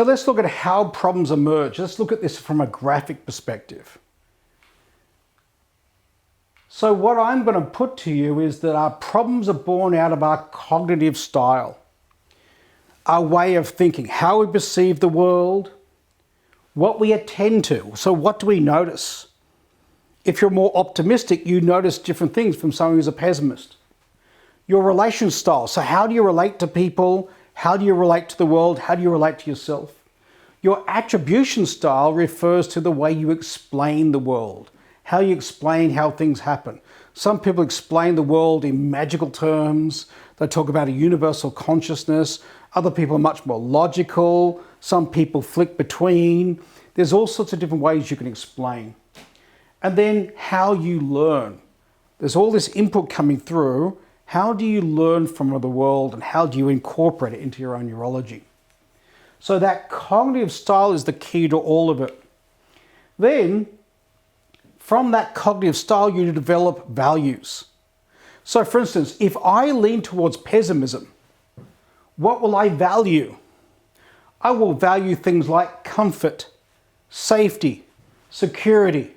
So let's look at how problems emerge. Let's look at this from a graphic perspective. So what I'm going to put to you is that our problems are born out of our cognitive style, our way of thinking, how we perceive the world, what we attend to. So what do we notice? If you're more optimistic, you notice different things from someone who's a pessimist. Your relation style. So how do you relate to people? How do you relate to the world? How do you relate to yourself? Your attribution style refers to the way you explain the world, how you explain how things happen. Some people explain the world in magical terms. They talk about a universal consciousness. Other people are much more logical. Some people flick between. There's all sorts of different ways you can explain. And then how you learn. There's all this input coming through. How do you learn from the world and how do you incorporate it into your own neurology? So that cognitive style is the key to all of it. Then, from that cognitive style, you develop values. So for instance, if I lean towards pessimism, what will I value? I will value things like comfort, safety, security,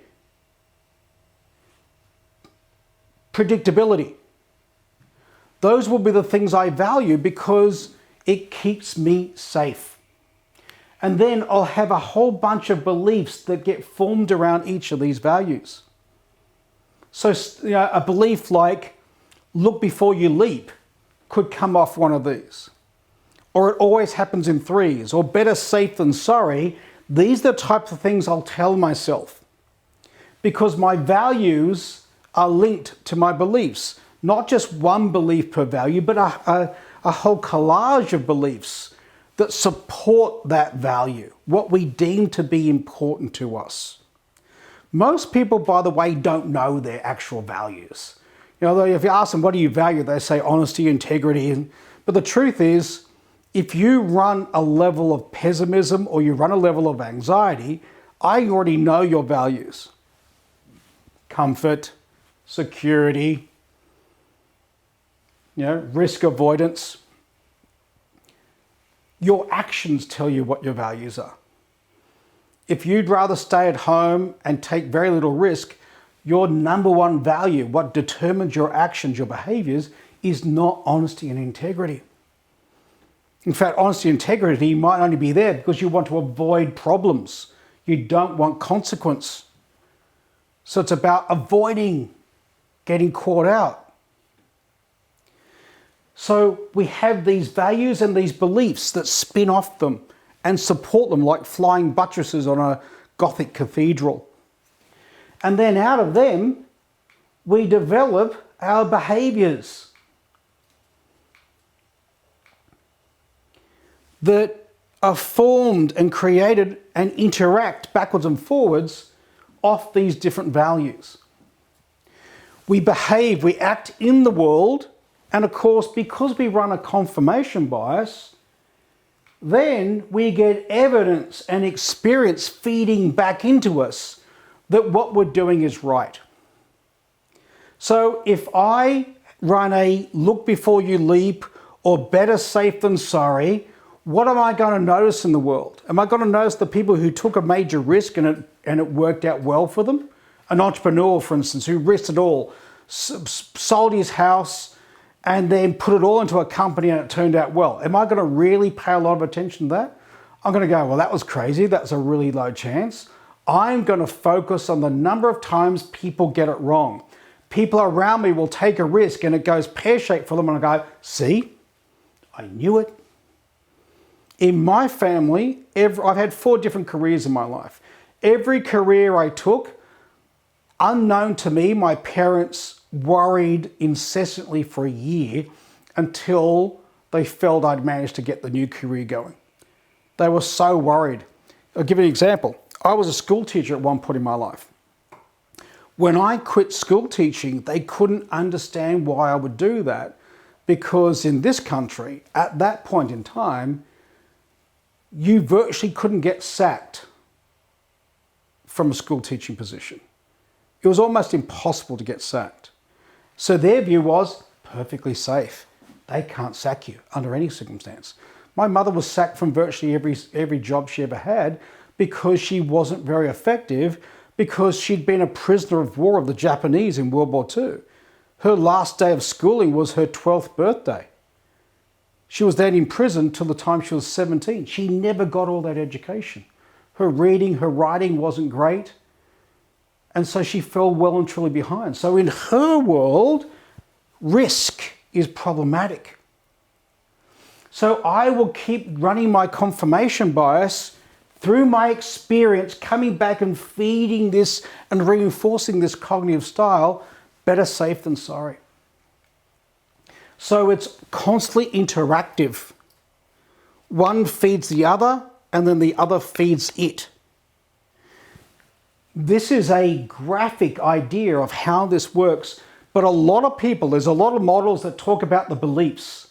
predictability. Those will be the things I value because it keeps me safe. And then I'll have a whole bunch of beliefs that get formed around each of these values. So, a belief like, look before you leap, could come off one of these. Or it always happens in threes, or better safe than sorry. These are the types of things I'll tell myself. Because my values are linked to my beliefs. Not just one belief per value, but a whole collage of beliefs that support that value, what we deem to be important to us. Most people, by the way, don't know their actual values. If you ask them, what do you value? They say honesty, integrity. But the truth is, if you run a level of pessimism or you run a level of anxiety, I already know your values. Comfort, security, risk avoidance. Your actions tell you what your values are. If you'd rather stay at home and take very little risk, your number one value, what determines your actions, your behaviors, is not honesty and integrity. In fact, honesty and integrity might only be there because you want to avoid problems. You don't want consequence. So it's about avoiding getting caught out. So we have these values and these beliefs that spin off them and support them like flying buttresses on a Gothic cathedral. And then out of them, we develop our behaviors that are formed and created and interact backwards and forwards off these different values. We behave, we act in the world. And of course, because we run a confirmation bias, then we get evidence and experience feeding back into us that what we're doing is right. So if I run a look before you leap or better safe than sorry, what am I going to notice in the world? Am I going to notice the people who took a major risk and it worked out well for them? An entrepreneur, for instance, who risked it all, sold his house, and then put it all into a company and it turned out well. Am I going to really pay a lot of attention to that? I'm going to go, well, that was crazy. That's a really low chance. I'm going to focus on the number of times people get it wrong. People around me will take a risk and it goes pear-shaped for them and I go, see, I knew it. In my family, I've had 4 different careers in my life. Every career I took, unknown to me, my parents worried incessantly for a year until they felt I'd managed to get the new career going. They were so worried. I'll give you an example. I was a school teacher at one point in my life. When I quit school teaching, they couldn't understand why I would do that because in this country, at that point in time, you virtually couldn't get sacked from a school teaching position. It was almost impossible to get sacked. So their view was perfectly safe. They can't sack you under any circumstance. My mother was sacked from virtually every job she ever had because she wasn't very effective, because she'd been a prisoner of war of the Japanese in World War II. Her last day of schooling was her 12th birthday. She was then in prison till the time she was 17. She never got all that education. Her reading, her writing wasn't great. And so she fell well and truly behind. So in her world, risk is problematic. So I will keep running my confirmation bias through my experience, coming back and feeding this and reinforcing this cognitive style, better safe than sorry. So it's constantly interactive. One feeds the other, and then the other feeds it. This is a graphic idea of how this works, but a lot of people, there's a lot of models that talk about the beliefs.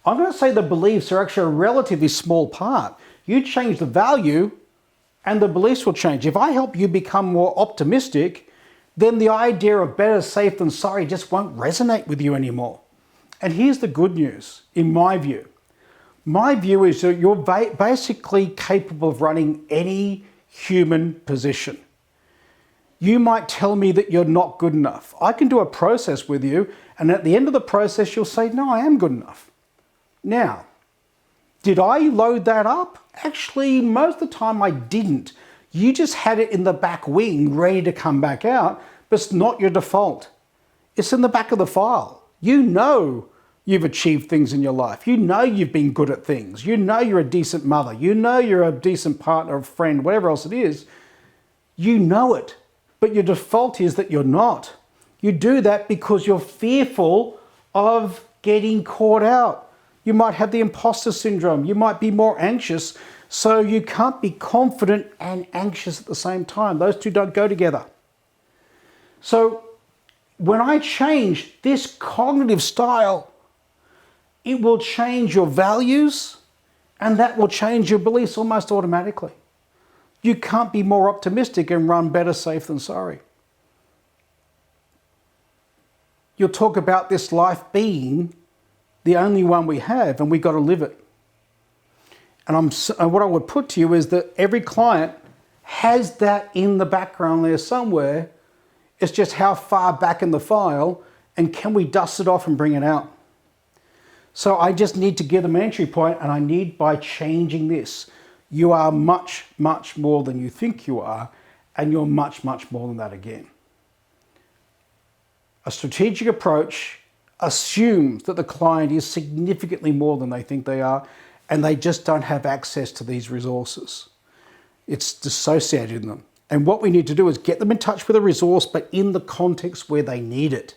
I'm going to say the beliefs are actually a relatively small part. You change the value and the beliefs will change. If I help you become more optimistic, then the idea of better safe than sorry just won't resonate with you anymore. And here's the good news, in my view. My view is that you're basically capable of running any human position. You might tell me that you're not good enough. I can do a process with you, and at the end of the process, you'll say, no, I am good enough. Now, did I load that up? Actually, most of the time I didn't. You just had it in the back wing, ready to come back out, but it's not your default. It's in the back of the file. You know you've achieved things in your life. You know you've been good at things. You know you're a decent mother. You know you're a decent partner, a friend, whatever else it is. You know it, but your default is that you're not. You do that because you're fearful of getting caught out. You might have the imposter syndrome. You might be more anxious, so you can't be confident and anxious at the same time. Those two don't go together. So when I change this cognitive style, it will change your values, and that will change your beliefs almost automatically. You can't be more optimistic and run better safe than sorry. You'll talk about this life being the only one we have, and we've got to live it. And what I would put to you is that every client has that in the background there somewhere. It's just how far back in the file, and can we dust it off and bring it out? So I just need to give them an entry point, and I need, by changing this, you are much, much more than you think you are, and you're much, much more than that again. A strategic approach assumes that the client is significantly more than they think they are, and they just don't have access to these resources. It's dissociated in them. And what we need to do is get them in touch with a resource, but in the context where they need it.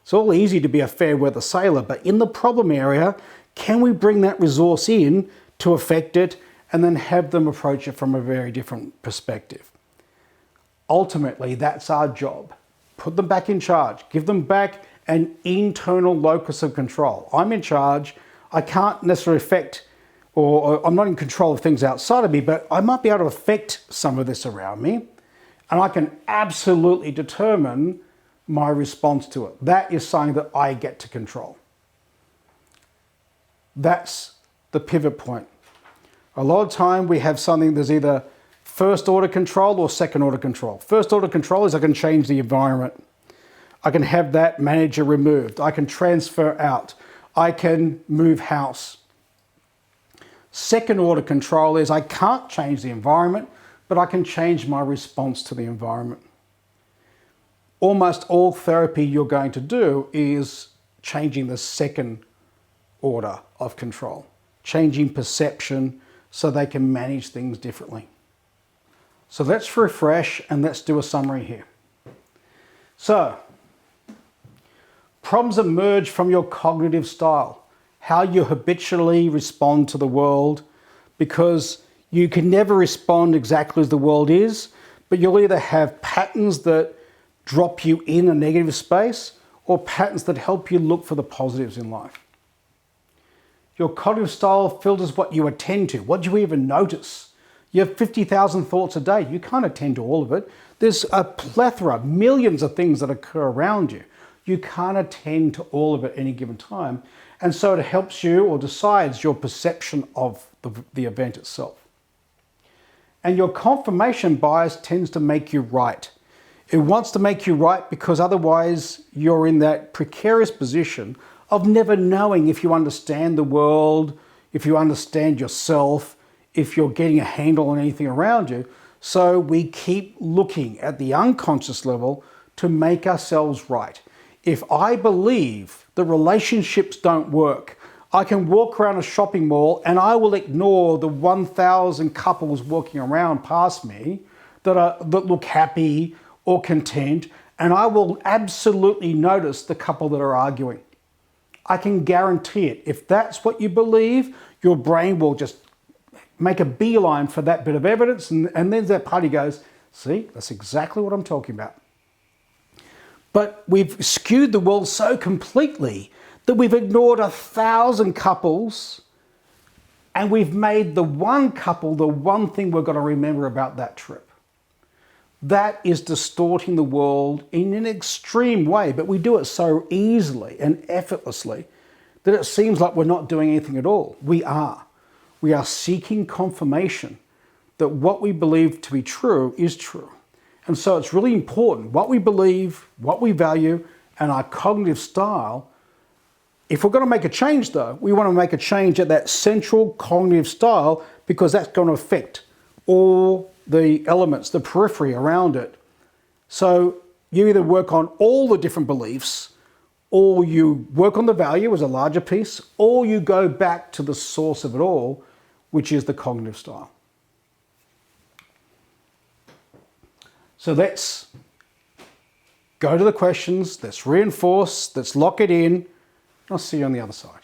It's all easy to be a fair weather sailor, but in the problem area, can we bring that resource in to affect it and then have them approach it from a very different perspective? Ultimately, that's our job. Put them back in charge. Give them back an internal locus of control. I'm in charge. I can't necessarily affect, or I'm not in control of things outside of me, but I might be able to affect some of this around me, and I can absolutely determine my response to it. That is something that I get to control. That's the pivot point. A lot of time we have something that's either first order control or second order control. First order control is I can change the environment. I can have that manager removed. I can transfer out. I can move house. Second order control is I can't change the environment, but I can change my response to the environment. Almost all therapy you're going to do is changing the second order of control, changing perception so they can manage things differently. So let's refresh and let's do a summary here. So, problems emerge from your cognitive style, how you habitually respond to the world, because you can never respond exactly as the world is, but you'll either have patterns that drop you in a negative space or patterns that help you look for the positives in life. Your cognitive style filters what you attend to. What do you even notice? You have 50,000 thoughts a day. You can't attend to all of it. There's a plethora, millions of things that occur around you. You can't attend to all of it at any given time. And so it helps you or decides your perception of the event itself. And your confirmation bias tends to make you right. It wants to make you right because otherwise you're in that precarious position of never knowing if you understand the world, if you understand yourself, if you're getting a handle on anything around you. So we keep looking at the unconscious level to make ourselves right. If I believe that relationships don't work, I can walk around a shopping mall and I will ignore the 1,000 couples walking around past me that look happy or content, and I will absolutely notice the couple that are arguing. I can guarantee it. If that's what you believe, your brain will just make a beeline for that bit of evidence, and then that party goes, see, that's exactly what I'm talking about. But we've skewed the world so completely that we've ignored 1,000 couples, and we've made the one couple the one thing we're going to remember about that trip. That is distorting the world in an extreme way, but we do it so easily and effortlessly that it seems like we're not doing anything at all. We are. We are seeking confirmation that what we believe to be true is true. And so it's really important what we believe, what we value, and our cognitive style. If we're going to make a change, though, we want to make a change at that central cognitive style because that's going to affect all the elements, the periphery around it. So you either work on all the different beliefs, or you work on the value as a larger piece, or you go back to the source of it all, which is the cognitive style. So let's go to the questions, let's reinforce, let's lock it in. I'll see you on the other side.